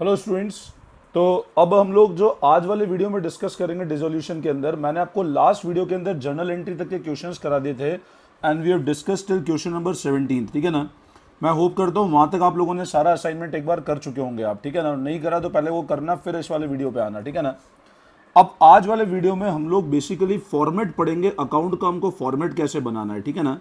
Hello students. तो अब हम लोग जो आज वाले वीडियो में डिस्कस करेंगे डिसोल्यूशन के अंदर, मैंने आपको लास्ट वीडियो के अंदर जर्नल एंट्री तक के क्वेश्चंस करा दिए थे and we have discuss till question number 17। ठीक है ना। मैं होप करता हूँ वहां तक आप लोगों ने सारा असाइनमेंट एक बार कर चुके होंगे आप। ठीक है ना, नहीं करा तो पहले वो करना, फिर इस वाले वीडियो पे आना। ठीक है ना। अब आज वाले वीडियो में हम लोग बेसिकली फॉर्मेट पढ़ेंगे, अकाउंट का हमको फॉर्मेट कैसे बनाना है। ठीक है ना।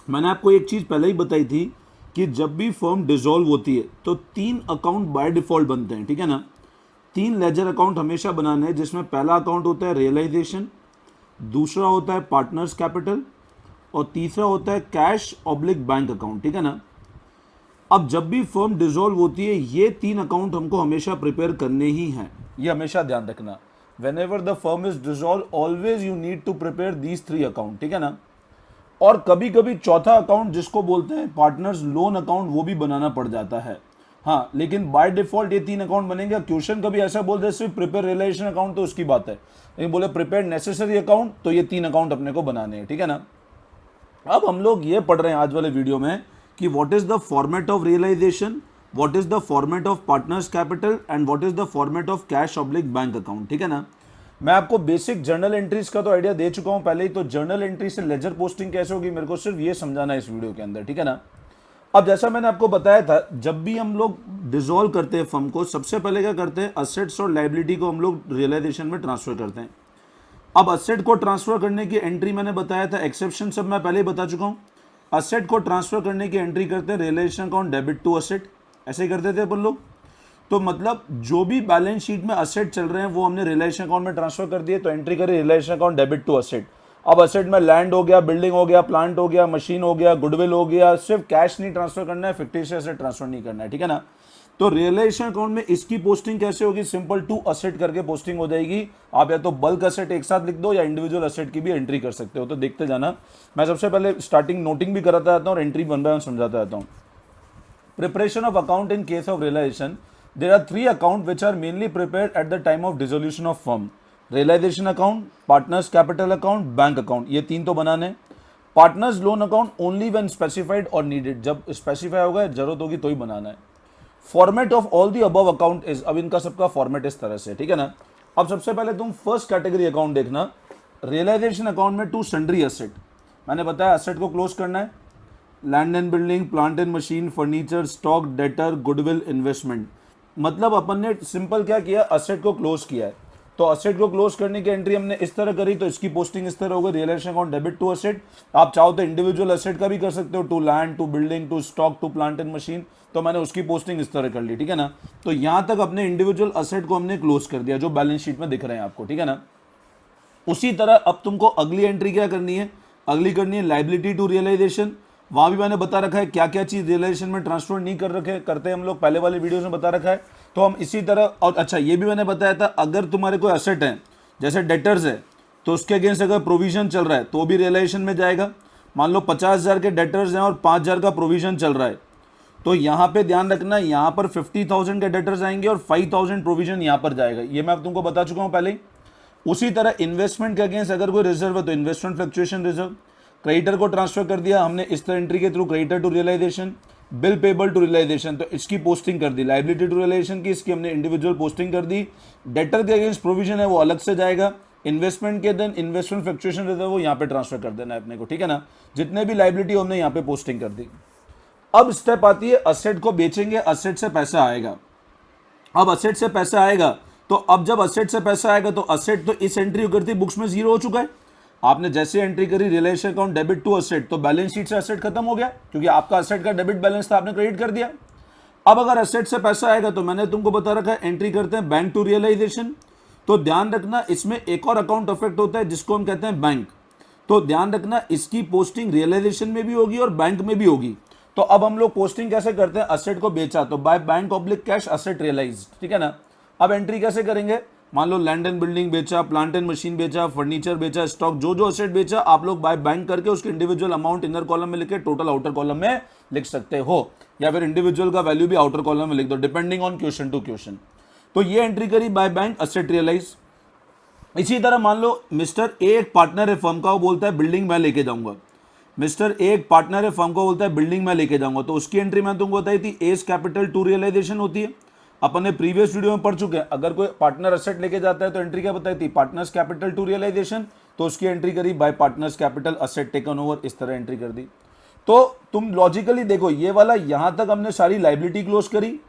मैंने आपको एक चीज़ पहले ही बताई थी कि जब भी फर्म डिसॉल्व होती है तो 3 अकाउंट बाय डिफॉल्ट बनते हैं। ठीक है ना। 3 लेजर अकाउंट हमेशा बनाने हैं, जिसमें पहला अकाउंट होता है रियलाइजेशन, दूसरा होता है पार्टनर्स कैपिटल और तीसरा होता है कैश ऑब्लिक बैंक अकाउंट। ठीक है ना। अब जब भी फर्म डिसॉल्व होती है ये 3 अकाउंट हमको हमेशा प्रिपेयर करने ही हैं, ये हमेशा ध्यान रखना। Whenever the firm is dissolve always you need to prepare these 3 account. ठीक है ना। और कभी कभी चौथा अकाउंट जिसको बोलते हैं पार्टनर्स लोन अकाउंट, वो भी बनाना पड़ जाता है। हाँ, लेकिन बाय डिफॉल्ट ये 3 अकाउंट बनेंगे। क्वेश्चन कभी ऐसा बोल दे सिर्फ प्रिपेयर रियलाइजेशन अकाउंट तो उसकी बात है, लेकिन बोले प्रिपेयर नेसेसरी अकाउंट तो ये 3 अकाउंट अपने को बनाने हैं। ठीक है ना। अब हम लोग ये पढ़ रहे हैं आज वाले वीडियो में कि what is the format of realization, what is the format of partners capital and what is the format of cash oblique bank account. ठीक है ना। मैं आपको बेसिक जर्नल एंट्रीज का तो आइडिया दे चुका हूं पहले ही, तो जर्नल एंट्री से लेजर पोस्टिंग कैसे होगी मेरे को सिर्फ ये समझाना है इस वीडियो के अंदर। ठीक है ना। अब जैसा मैंने आपको बताया था, जब भी हम लोग डिसॉल्व करते हैं फर्म को, सबसे पहले क्या करते हैं, असेट्स और लायबिलिटी को हम लोग रियलाइजेशन में ट्रांसफर करते हैं। अब असेट को ट्रांसफर करने की एंट्री मैंने बताया था, एक्सेप्शन सब मैं पहले ही बता चुका हूं। असेट को ट्रांसफर करने की एंट्री करते हैं realization account debit to asset, ऐसे ही करते थे अपन लोग। तो मतलब जो भी बैलेंस शीट में असेट चल रहे हैं वो हमने रियलाइजेशन अकाउंट में ट्रांसफर कर दिए, तो एंट्री करें realization account debit to asset. अब असेट में लैंड हो गया, बिल्डिंग हो गया, प्लांट हो गया, मशीन हो गया, गुडविल हो गया, सिर्फ कैश नहीं ट्रांसफर करना है, फिक्टिशियस एसेट ट्रांसफर नहीं करना है। ठीक है ना। तो रियलाइजेशन अकाउंट में इसकी पोस्टिंग कैसे होगी, सिंपल टू असेट करके पोस्टिंग हो जाएगी। आप या तो बल्क असेट एक साथ लिख दो या इंडिविजुअल असेट की भी एंट्री कर सकते हो, तो देखते जाना। मैं सबसे पहले स्टार्टिंग नोटिंग भी कराता रहता हूँ और एंट्री बन रहा है समझाता रहता हूँ। Preparation of account in case of realization, there are 3 accounts which are mainly prepared at the time of dissolution of firm: realization account, partners capital account, bank account। ये 3 तो बनाने। Partners loan account only when specified और needed, जब specify होगा जरूरत होगी तो ही बनाना है। Format of all the above account is, अब इनका सबका फॉर्मेट इस तरह से। ठीक है ना। अब सबसे पहले तुम फर्स्ट कैटेगरी अकाउंट देखना, रियलाइजेशन अकाउंट में टू सन्ड्री असेट। मैंने बताया असेट को क्लोज करना है, land and building, plant and machine, furniture, stock, debtor, goodwill, investment. मतलब अपन ने सिंपल क्या किया, असेट को क्लोज किया है। तो असेट को क्लोज करने की एंट्री हमने इस तरह करी, तो इसकी पोस्टिंग इस तरह होगी, realization account debit to asset. आप चाहो तो इंडिविजुअल असेट का भी कर सकते हो, to land, to building, to stock, to plant and machine. तो मैंने उसकी पोस्टिंग इस तरह कर ली। ठीक है ना। तो यहां तक अपने इंडिविजुअल असेट को हमने क्लोज कर दिया जो बैलेंस शीट में दिख रहे हैं आपको। ठीक है ना। उसी तरह अब तुमको अगली एंट्री क्या करनी है, अगली करनी है लाइबिलिटी टू रियलाइजेशन। वहां भी मैंने बता रखा है क्या क्या चीज रियलाइजेशन में ट्रांसफर नहीं कर रखे करते हम लोग, पहले वाले वीडियोस में बता रखा है। तो हम इसी तरह, और अच्छा ये भी मैंने बताया था, अगर तुम्हारे कोई असेट है जैसे डेटर्स है तो उसके अगेंस्ट अगर प्रोविजन चल रहा है तो भी रियलाइजेशन में जाएगा। मान लो 50,000 के डेटर्स हैं और 5,000 का प्रोविजन चल रहा है, तो यहाँ पे ध्यान रखना, यहाँ पर 50,000 के डेटर्स आएंगे और 5,000 प्रोविजन यहाँ पर जाएगा। ये मैं अब तुमको बता चुका हूँ पहले ही। उसी तरह इन्वेस्टमेंट के अगेंस्ट अगर कोई रिजर्व है तो इन्वेस्टमेंट फ्लक्चुएशन रिजर्व, क्रेडिटर को ट्रांसफर कर दिया हमने इस तरह एंट्री के थ्रू, creditor to realization, bill payable to realization, तो इसकी पोस्टिंग कर दी। लाइबिलिटी टू रियलाइजेशन की, इसकी हमने इंडिविजुअल पोस्टिंग कर दी। डेटर के अगेंस्ट प्रोविजन है वो अलग से जाएगा। इन्वेस्टमेंट के दिन इन्वेस्टमेंट फ्लक्चुएशन रिजर्व वो यहाँ पे ट्रांसफर कर देना है अपने को। ठीक है ना। जितने भी लाइबिलिटी हमने यहाँ पे पोस्टिंग कर दी। अब स्टेप आती है असेट को बेचेंगे, असेट से पैसा आएगा। अब असेट से पैसा आएगा, तो अब जब असेट से पैसा आएगा तो असेट तो इस एंट्री करती बुक्स में जीरो हो चुका है। आपने जैसे एंट्री करी realization account debit to asset, तो बैलेंस शीट से असेट खत्म हो गया, क्योंकि आपका असेट का डेबिट बैलेंस था, आपने क्रेडिट कर दिया। अब अगर असेट से पैसा आएगा तो मैंने तुमको बता रखा है एंट्री करते हैं बैंक टू रियलाइजेशन। तो ध्यान रखना इसमें एक और अकाउंट अफेक्ट होता है जिसको हम कहते हैं बैंक। तो ध्यान रखना इसकी पोस्टिंग रियलाइजेशन में भी होगी और बैंक में भी होगी। तो अब हम लोग पोस्टिंग कैसे करते हैं, असेट को बेचा तो by bank oblique cash asset realize. ठीक है ना। अब एंट्री कैसे करेंगे, मान लो लैंड एंड बिल्डिंग बेचा, प्लांट एंड मशीन बेचा, फर्नीचर बेचा, स्टॉक, जो जो असेट बेचा आप लोग बाय बैंक करके उसके इंडिविजुअल अमाउंट इनर कॉलम में लिखे, टोटल आउटर कॉलम में लिख सकते हो, या फिर इंडिविजुअल का वैल्यू भी आउटर कॉलम में लिख दो, depending on question to question. तो ये एंट्री करी बाय बैंक असेट रियलाइज। इसी तरह मान लो मिस्टर ए एक पार्टनर है फर्म का, वो बोलता है बिल्डिंग मैं लेके जाऊंगा। मिस्टर ए एक पार्टनर है फर्म को, बोलता है बिल्डिंग मैं लेके जाऊंगा, तो उसकी एंट्री मैंने तुमको बताई थी, एज कैपिटल टू रियलाइजेशन होती है। अपन ने प्रीवियस वीडियो में पढ़ चुके हैं, अगर कोई पार्टनर एसेट लेके जाता है तो एंट्री क्या बताई थी, पार्टनर्स कैपिटल टू रियलाइजेशन, तो उसकी एंट्री करी bye partners capital asset taken over, इस तरह एंट्री कर दी। तो तुम लॉजिकली देखो, ये वाला यहां तक हमने सारी लाइबिलिटी क्लोज करी,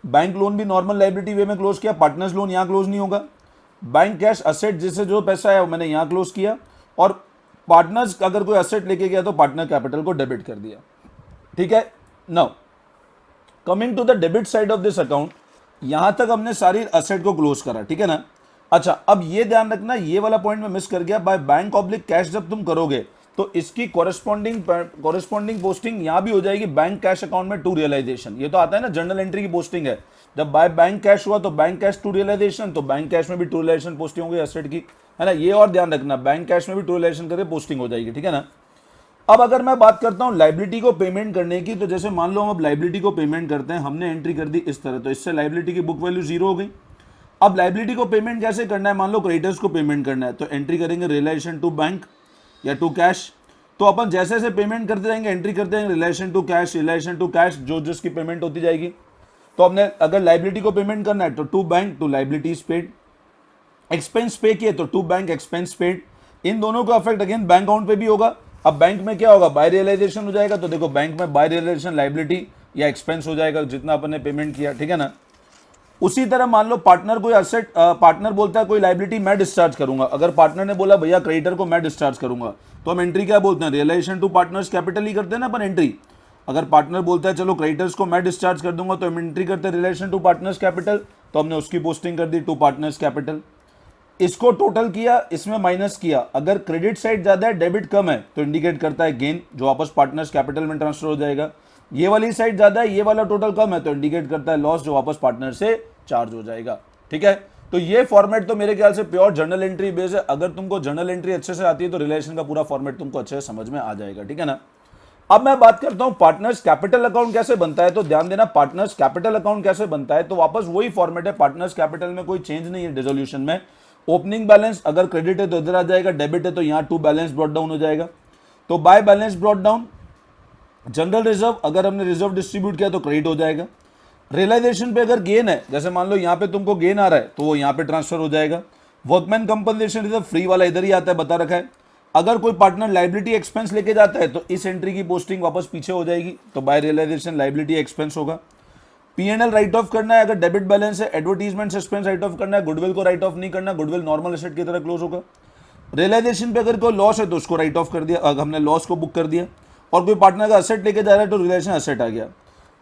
बैंक लोन भी नॉर्मल लाइबिलिटी वे में क्लोज किया, पार्टनर्स लोन यहां क्लोज नहीं होगा, बैंक कैश असेट जिससे जो पैसा है मैंने यहां क्लोज किया, और पार्टनर्स अगर कोई असेट लेके गया तो पार्टनर कैपिटल को डेबिट कर दिया। ठीक है, now coming to the debit side of this account, यहां तक हमने सारी असेट को क्लोज करा, ठीक है ना। अच्छा, अब ये ध्यान रखना, ये वाला पॉइंट मैं मिस कर गया, बाय बैंक ऑब्लिक कैश जब तुम करोगे तो इसकी कॉरेस्पॉन्डिंग पोस्टिंग यहां भी हो जाएगी बैंक कैश अकाउंट में टू रियलाइजेशन। ये तो आता है ना, जर्नल एंट्री की पोस्टिंग है, जब बाय बैंक कैश हुआ तो बैंक कैश टू रियलाइजेशन, तो बैंक कैश में भी टू रियलाइजेशन पोस्टिंग होगी एसेट की, है ना। ये और ध्यान रखना, बैंक कैश में भी टू रियलाइजेशन करके पोस्टिंग हो जाएगी, ठीक है ना। अब अगर मैं बात करता हूं लाइबिलिटी को पेमेंट करने की, तो जैसे मान लो हम अब लाइबिलिटी को पेमेंट करते हैं, हमने एंट्री कर दी इस तरह, तो इससे लाइबिलिटी की बुक वैल्यू जीरो हो गई। अब लाइबिलिटी को पेमेंट कैसे करना है, मान लो क्रेडिटर्स को पेमेंट करना है, तो एंट्री करेंगे रिलेशन टू बैंक या टू कैश। तो अपन जैसे जैसे पेमेंट करते जाएंगे एंट्री करते जाएंगे रिलेशन टू कैश, जो जिसकी पेमेंट होती जाएगी। तो हमने अगर लाइबिलिटी को पेमेंट करना है तो to bank to liabilities paid, expense pay किए तो टू बैंक एक्सपेंस पेड, इन दोनों का इफेक्ट अगेन बैंक अकाउंट पे भी होगा। अब बैंक में क्या होगा, बाय रियलाइजेशन हो जाएगा, तो देखो बैंक में बाय रियलाइजेशन लाइबिलिटी या एक्सपेंस हो जाएगा जितना अपन ने पेमेंट किया, ठीक है ना। उसी तरह मान लो पार्टनर कोई असेट, पार्टनर बोलता है कोई लाइबिलिटी मैं डिस्चार्ज करूंगा, अगर पार्टनर ने बोला भैया क्रेडिटर को मैं डिस्चार्ज करूंगा, तो हम एंट्री क्या बोलते हैं, रियलाइजेशन टू पार्टनर्स कैपिटल ही करते हैं ना अपन एंट्री। अगर पार्टनर बोलता है चलो क्रेडिटर्स को मैं डिस्चार्ज कर दूंगा, तो हम एंट्री करते हैं रिलेशन टू पार्टनर्स कैपिटल, तो हमने उसकी पोस्टिंग कर दी टू पार्टनर्स कैपिटल। इसको टोटल किया, इसमें माइनस किया, अगर क्रेडिट साइड ज्यादा है डेबिट कम है तो इंडिकेट करता है गेन, जो वापस पार्टनर्स कैपिटल में ट्रांसफर हो जाएगा। ये वाली साइड ज्यादा है, ये वाला टोटल कम है तो इंडिकेट करता है लॉस, जो वापस पार्टनर से चार्ज हो जाएगा, ठीक है। तो ये फॉर्मेट तो मेरे ख्याल से प्योर जर्नल एंट्री बेस है, अगर तुमको जर्नल एंट्री अच्छे से आती है तो रिलेशन का पूरा फॉर्मेट तुमको अच्छे से समझ में आ जाएगा, ठीक है ना। अब मैं बात करता हूं पार्टनर्स कैपिटल अकाउंट कैसे बनता है, तो ध्यान देना पार्टनर्स कैपिटल अकाउंट कैसे बनता है, तो वापस वही फॉर्मेट है, पार्टनर्स कैपिटल में कोई चेंज नहीं है डिसोल्यूशन में। ओपनिंग बैलेंस अगर क्रेडिट है तो इधर आ जाएगा, डेबिट है तो यहां टू बैलेंस ब्रॉट डाउन हो जाएगा, तो by balance brought down. General reserve अगर हमने रिजर्व डिस्ट्रीब्यूट किया तो क्रेडिट हो जाएगा। रियलाइजेशन पे अगर गेन है, जैसे मान लो यहां पे तुमको गेन आ रहा है तो वो यहां पे ट्रांसफर हो जाएगा। वर्कमैन कंपनसेशन रिजर्व फ्री वाला इधर ही आता है, बता रखा है। अगर कोई पार्टनर लाइबिलिटी एक्सपेंस लेके जाता है तो इस एंट्री की पोस्टिंग वापस पीछे हो जाएगी, तो बाय रियलाइजेशन लाइबिलिटी एक्सपेंस होगा। पीएनएल राइट ऑफ करना है, अगर डेबिट बैलेंस है, एडवर्टीजमेंट सस्पेंस राइट ऑफ करना है, गुडविल को राइट ऑफ नहीं करना, गुडविल नॉर्मल एसेट की तरह क्लोज होगा। रियलाइजेशन पे अगर कोई लॉस है तो उसको राइट ऑफ कर दिया, हमने लॉस को बुक कर दिया, और कोई पार्टनर का असेट लेके जा रहा है तो रियलाइजेशन असेट आ गया।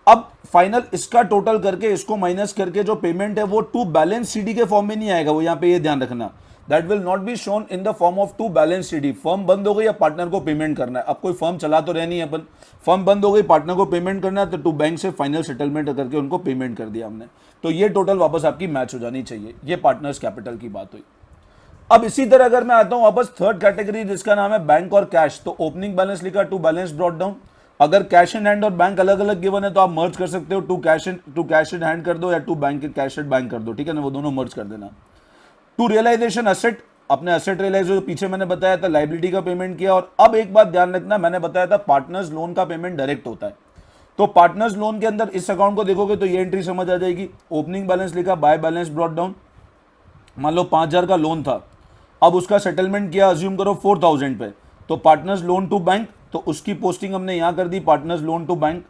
अब फाइनल इसका टोटल करके इसको माइनस करके जो पेमेंट है वो टू बैलेंस सीडी के फॉर्म में नहीं आएगा, वो यहाँ पे ये ध्यान रखना, that will not be shown in the form of to balance CD. Firm बंद हो गई या पार्टनर को पेमेंट करना है, अब कोई फर्म चला तो रहनी है अपन, फर्म बंद हो गई पार्टनर को पेमेंट करना है, तो टू बैंक से फाइनल सेटलमेंट करके उनको पेमेंट कर दिया हमने, तो ये टोटल वापस आपकी मैच हो जानी चाहिए। ये पार्टनर्स कैपिटल की बात हुई। अब इसी तरह अगर मैं आता हूं वापस थर्ड कैटेगरी जिसका नाम है बैंक और कैश, तो ओपनिंग बैलेंस लिखा टू बैलेंस ब्रॉट डाउन। अगर कैश इन हैंड और बैंक अलग अलग गिवन है तो आप मर्ज कर सकते हो, टू कैश इन हैंड कर दो या to bank cash at bank कर दो, ठीक है ना, वो दोनों मर्ज कर देना। टू रियलाइजेशन असेट, अपने असेट रियलाइज जो पीछे मैंने बताया था लाइबिलिटी का पेमेंट किया। और अब एक बात ध्यान रखना, मैंने बताया था पार्टनर्स लोन का पेमेंट डायरेक्ट होता है, तो पार्टनर्स लोन के अंदर इस अकाउंट को देखोगे तो ये एंट्री समझ आ जाएगी। ओपनिंग बैलेंस लिखा बाय बैलेंस ब्रॉट डाउन, मान लो 5,000 का लोन था, अब उसका सेटलमेंट किया अज्यूम करो 4,000 पे, तो पार्टनर्स लोन टू बैंक, तो उसकी पोस्टिंग हमने यहां कर दी पार्टनर्स लोन टू बैंक।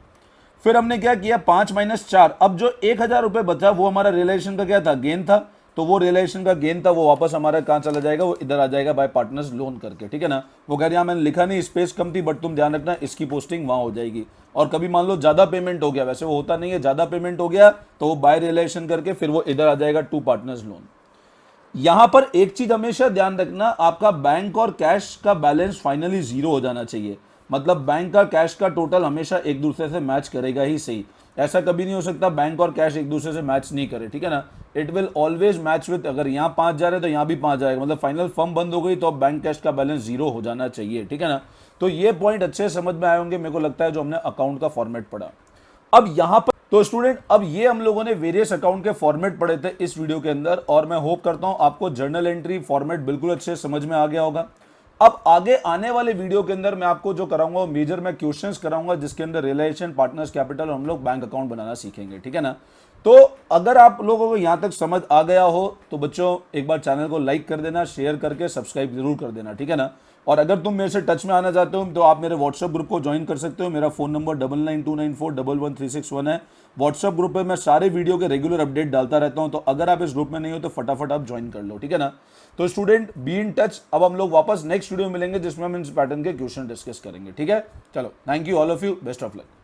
फिर हमने क्या किया 5 - 4, अब जो 1,000 रुपए बचा वो हमारा रियलाइजेशन का क्या था, गेन था, तो वो रियलाइजेशन का गेन था वो वापस हमारा कहां चला जाएगा, वो इधर आ जाएगा बाय पार्टनर्स लोन करके, ठीक है ना। वो कह रहे हैं मैंने लिखा नहीं, स्पेस कम थी, बट तुम ध्यान रखना इसकी पोस्टिंग वहां हो जाएगी। और कभी मान लो ज्यादा पेमेंट हो गया, वैसे वो होता नहीं है, ज्यादा पेमेंट हो गया तो वो बाय रियलाइजेशन करके फिर वो इधर आ जाएगा टू पार्टनर्स लोन। यहां पर एक चीज हमेशा ध्यान रखना, आपका बैंक और कैश का बैलेंस फाइनली जीरो हो जाना चाहिए, मतलब बैंक का कैश का टोटल हमेशा एक दूसरे से मैच करेगा ही सही। ऐसा कभी नहीं हो सकता बैंक और कैश एक दूसरे से मैच नहीं करे, ठीक है ना। It will always match with, अगर यहाँ 5 जा रहे तो यहाँ भी 5 जाएगा, मतलब फाइनल फर्म बंद हो गई तो अब बैंक कैश का बैलेंस जीरो हो जाना चाहिए, ठीक है ना। तो ये पॉइंट अच्छे समझ में आए होंगे मेरे को लगता है, जो हमने अकाउंट का फॉर्मेट पढ़ा। अब यहां पर तो स्टूडेंट, अब ये हम लोगों ने वेरियस अकाउंट के फॉर्मेट पढ़े थे इस वीडियो के अंदर, और मैं होप करता हूं आपको जर्नल एंट्री फॉर्मेट बिल्कुल अच्छे समझ में आ गया होगा। अब आगे आने वाले वीडियो के अंदर मैं आपको जो कराऊंगा वो मेजर मैं क्वेश्चंस कराऊंगा जिसके अंदर रियलाइजेशन, पार्टनर्स कैपिटल और हम लोग बैंक अकाउंट बनाना सीखेंगे, ठीक है ना। तो अगर आप लोगों को यहां तक समझ आ गया हो तो बच्चों एक बार चैनल को लाइक कर देना, शेयर करके सब्सक्राइब जरूर कर देना, ठीक है ना। और अगर तुम मेरे से टच में आना चाहते हो तो आप मेरे व्हाट्सएप ग्रुप को ज्वाइन कर सकते हो। मेरा फोन नंबर 9929411361 है। व्हाट्सएप ग्रुप पे मैं सारे वीडियो के रेगुलर अपडेट डालता रहता हूं, तो अगर आप इस ग्रुप में नहीं हो तो फटाफट आप ज्वाइन कर लो, ठीक है ना। तो स्टूडेंट बी इन टच। अब हम लोग वापस नेक्स्ट वीडियो में मिलेंगे जिसमें हम इस पैटर्न के क्वेश्चन डिस्कस करेंगे, ठीक है। चलो, thank you all of you, best of luck.